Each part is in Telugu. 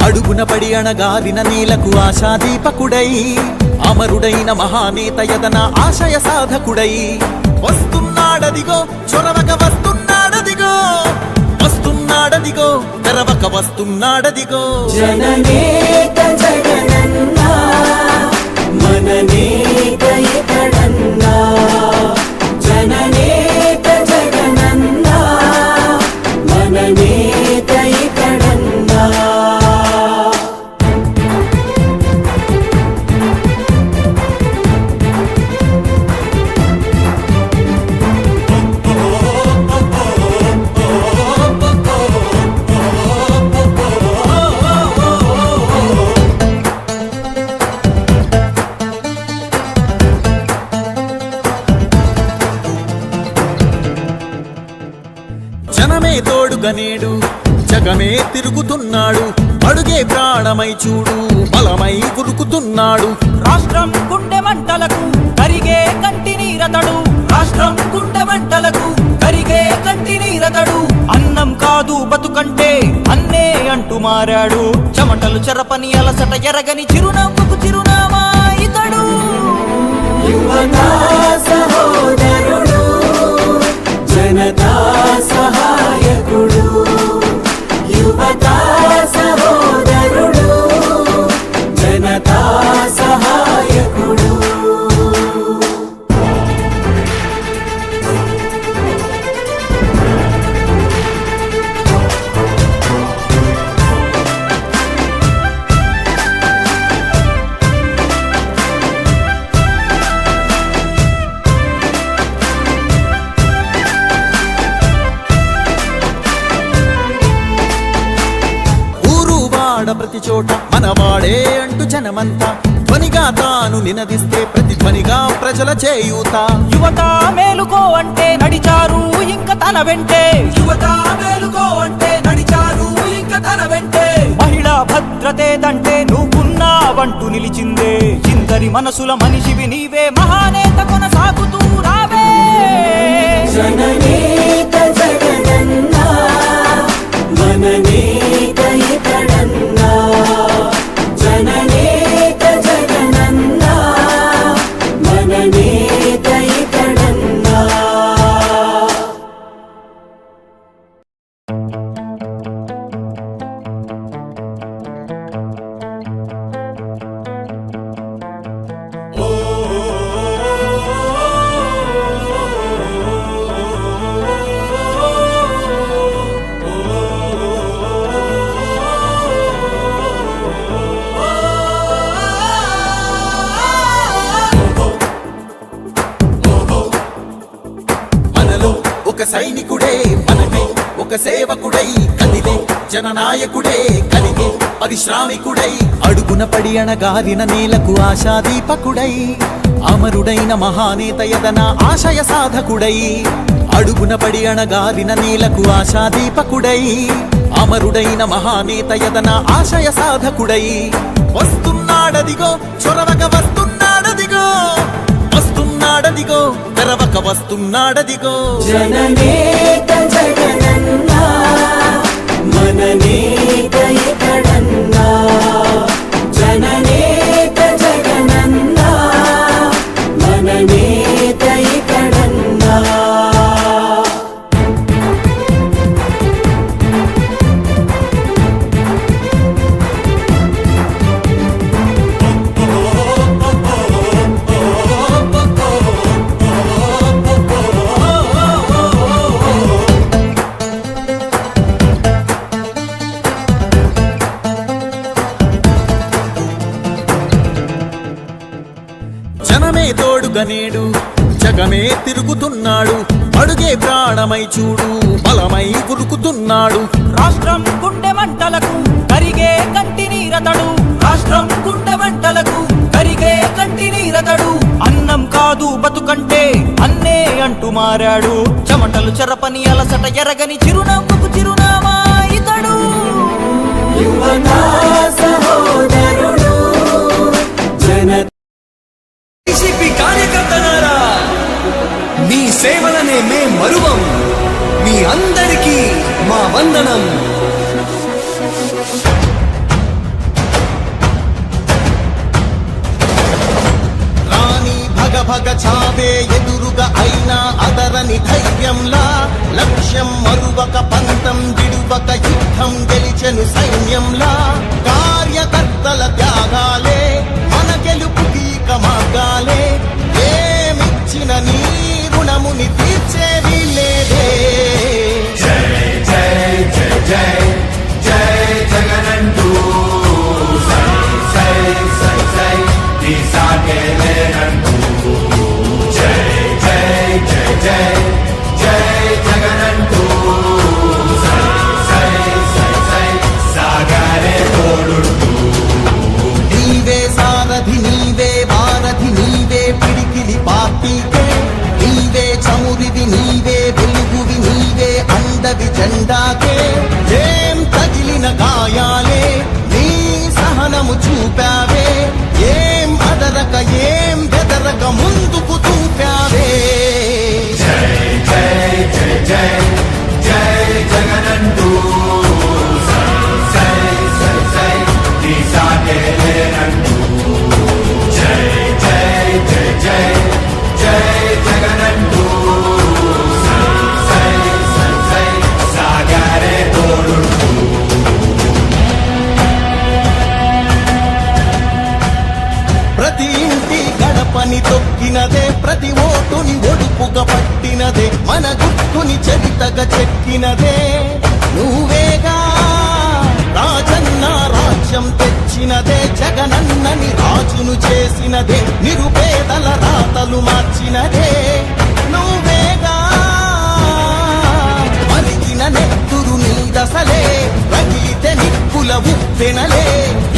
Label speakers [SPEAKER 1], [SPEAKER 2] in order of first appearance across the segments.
[SPEAKER 1] అడుగున పడి అణగారిన నేలకు ఆశాదీపకుడై అమరుడైన మహానేత యదన ఆశయ సాధకుడై వస్తున్నాడదిగో చొరవక వస్తున్నాడదిగో వస్తున్నాడదిగో తెరవక వస్తున్నాడదిగో
[SPEAKER 2] జననేత జగనన్నా మననేత ఇతడన్నా జననేత జగనన్నా మననేత ఇతడన్నా
[SPEAKER 1] జనమే తోడుగనేడు జగమే తిరుగుతున్నాడు అడుగే ప్రాణమై చూడు బలమై ఉరుకుతున్నాడు
[SPEAKER 3] రాష్ట్రం గుండె మంటలకు కరిగే కంటి నీరతడు రాష్ట్రం గుండె మంటలకు కరిగే కంటి నీరతడు అన్నం కాదు బతుకంటే అన్నే అంటూ మారాడు చెమటలు చెరపని అలసట ఎరగని చిరునవ్వుకు చిరునామా ఇతడు
[SPEAKER 2] యువతా సహోదరుడు జనతా సహాయకుడు యువతా సహోదరుడు జనతా సహాయకుడు
[SPEAKER 1] ప్రతి చోట మనవాడే అంటూ జనమంతా ధ్వనిగా తాను నినదిస్తే ప్రతిధ్వనిగా ప్రజల చేయూత
[SPEAKER 3] యువత మేలుకో అంటే నడిచారు ఇంక తన వెంటే యువత మేలుకో అంటే నడిచారు ఇంక తన వెంటే మహిళా భద్రతేదంటే నువ్వున్నావంటూ నిలిచిందే ఇందరి మనసుల మనిషివి నీవే మహానేత కొనసాగుతూ రావే
[SPEAKER 2] జననేత జగనన్నా మననేత ఇతడన్నా జననేత జగనన్నా మననేత ఇతడన్నా
[SPEAKER 1] ఒక సైనికుడే మనమే ఒక సేవకుడై కదిలే జననాయకుడే కలిగే పరిశ్రామికుడై అడుగున పడి అణగారిన నేలకు ఆశాదీపకుడై అమరుడైన మహానేత యదన ఆశయ సాధకుడై అడుగున పడి అణగారిన నేలకు ఆశాదీపకుడై అమరుడైన మహానేత యదన ఆశయ సాధకుడై వస్తున్నాడదిగో చొరవక వస్తున్నాడదిగో వస్తున్నాడదిగో తెరవక వస్తున్నాడదిగో
[SPEAKER 2] జననేత జగనన్నా మననేత ఇతడన్నా జననేత జగనన్నా మననేత ఇతడన్నా
[SPEAKER 1] జనమే తోడుగనేడు జగమే తిరుగుతున్నాడు అడుగే ప్రాణమై చూడు బలమై ఉరుకుతున్నాడు
[SPEAKER 3] రాష్ట్రం గుండె మంటలకు కరిగే కంటి నీరతడు రాష్ట్రం గుండె మంటలకు కరిగే కంటి నీరతడు అన్నం కాదు బతుకంటే అన్నే అంటూ మారాడు చెమటలు చెరపని అలసట ఎరగని చిరునవ్వుకు చిరునామా ఇతడు
[SPEAKER 2] యువతా సహోదరుడు జనతా
[SPEAKER 4] కార్యకర్తలారా మీ సేవలనే మే మరువం మీ అందరికీ మా వందనం
[SPEAKER 1] నువ్వే ఎదురుగా అయినా అదరని ధైర్యంలా లక్ష్యం మరువక పంతం విడువక యుద్ధం గెలిచెను సైన్యంలా కార్యకర్తల త్యాగాలే మన గెలుపుకి ఇక మార్గాలే ఏమిచ్చిన నీ రుణముని తీర్చేది లేదే నీవే సారథి నీవే వారధి నీవే పిడికిలి పార్టీకే నీవే చమురివి నీవే వెలుగువి నీవే అండవి జెండాకే ఏం తగిలిన గాయాలే నీ సహనము చూపావే ఏం అదరక ఏం బెదరక ముందుకు చూపావే ప్రతి ఇంటి గడపని తొక్కినదే ప్రతి ఓటుని ఒడుపుగా పట్టినదే మన గుర్తుని చరితగా చెక్కినదే నువ్వేగా రాజన్న రాజ్యం తెచ్చినదే జగనన్నని రాజును చేసినదే నిరుపేదల రాతలు మార్చినదే నువ్వేగా మరిగిన నెత్తురు నీ దశలే రగిలితే నిప్పుల ఉప్పెనలే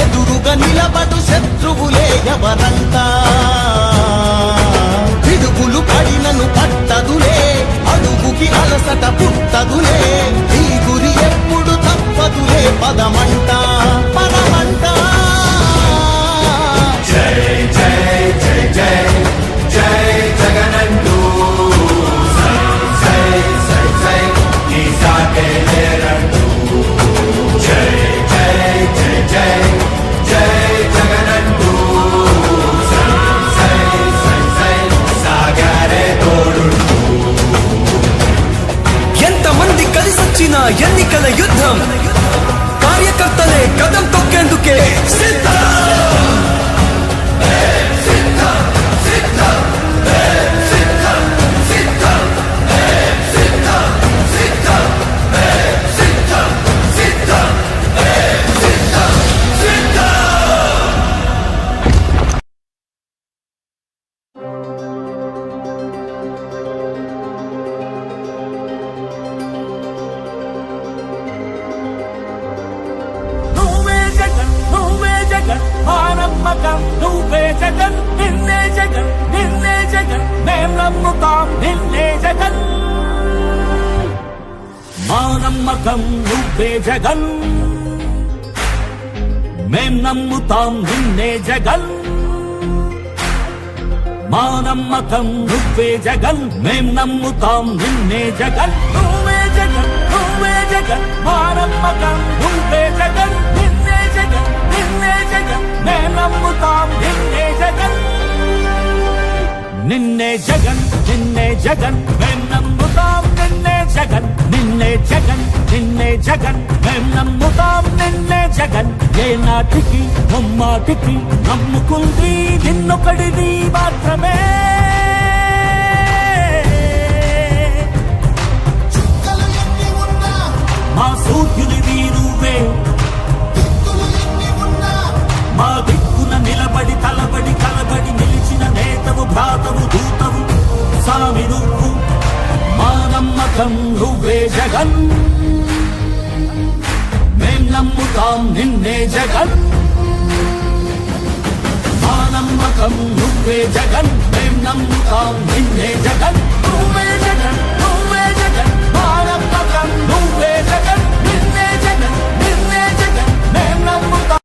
[SPEAKER 1] ఎదురుగా నిలబడు శత్రువులే ఎవరంతా పిడుగులు పడినను పట్టదులే అడుగుకి అలసట పుట్టదులే ఈ గురి ఎప్పుడు తప్పదులే పదమంట పదమంట
[SPEAKER 4] ఎంతమంది కలిసొచ్చిన ఎన్నికల యుద్ధం కార్యకర్తలే కదం తొక్కేందుకే సిద్ధం
[SPEAKER 3] నమ్మకం నువ్వే జగన్ నిన్నే జగన్ నిన్నే జగన్ మేం నమ్ముతాం నిన్నే జగన్ మా నమ్మకం నువ్వే జగన్ మేం నమ్ముతాం నిన్నే జగన్ మా నమ్మకం నువ్వే జగన్ మేం నమ్ముతాం నిన్నే జగన్ నువ్వే జగన్ నువ్వే జగన్ మా నమ్మకం నువ్వే జగన్ నిన్నే జగన్ నిన్నే జగన్ మేం నమ్ముతాం నిన్నే జగన్ నిన్నే జగన్ నిన్నే జగన్ మేం నమ్ముతాం నిన్నే జగన్ నిన్నే జగన్ నిన్నే జగన్ మేం నమ్ముతాం నిన్నే జగన్ ఏ నాటికి ముమ్మాటికి నమ్ముకుంది నిన్నొకడిది మాత్రమే మా సూర్యునివి నువ్వే మా దిక్కున నిలబడి తలబడి కలబడి నిలిచిన నేతవు భ్రాతవు దూతవు సామి నువ్వు మా నమ్మకం నువ్వే జగన్ మేం నమ్ముతాం నిన్నే జగన్ మా నమ్మకం నువ్వే జగన్ మేం నమ్ముతాం నిన్నే జగన్ నువ్వే జగన్ నువ్వే జగన్ మా నమ్మకం నువ్వే జగన్ నిన్నే జగన్ నిన్నే జగన్ మేం నమ్ముతాం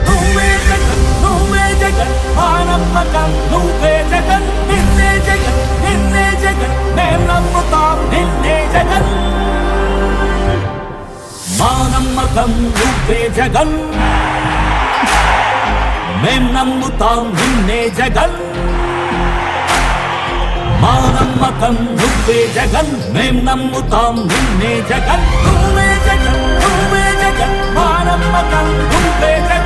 [SPEAKER 3] నువ్వే జగన్ నువ్వే జగన్ మా నమ్మకం నువ్వే జగన్ నిన్నే జగన్ నిన్నే జగన్ మేం నమ్ముతాం నిన్నే జగన్ మా నమ్మకం నువ్వే జగన్ మేం నమ్ముతాం నిన్నే జగన్ మా నమ్మకం నువ్వే జగన్ మేం నమ్ముతాం నిన్నే జగన్ నువ్వే జగన్ మా నమ్మకం నువ్వే జగన్